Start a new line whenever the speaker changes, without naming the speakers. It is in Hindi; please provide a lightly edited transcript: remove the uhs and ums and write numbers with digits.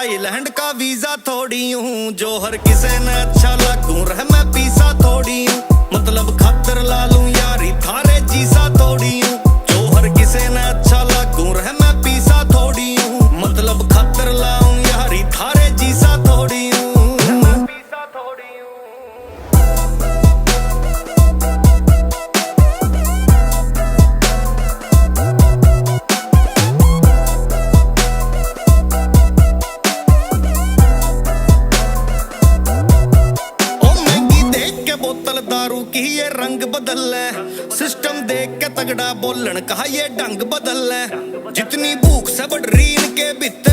थाईलैंड का वीजा थोड़ी हूँ, जो हर किसे ने अच्छा लगूं, रह मैं पीसा थोड़ी हूँ। मतलब खातर ला लूं यारी थारे जीसा थोड़ी हूँ, जो हर किसे ने अच्छा लगूं, रह मैं पीसा थोड़ी हूँ। मतलब खातर लाऊं यारी थारे जीसा थोड़ी हूँ। बोतल दारू की ये रंग बदल ले, सिस्टम देख के तगड़ा बोलन कहा ये ढंग बदल ले। जितनी भूख से बढ़ रही इनके भीतर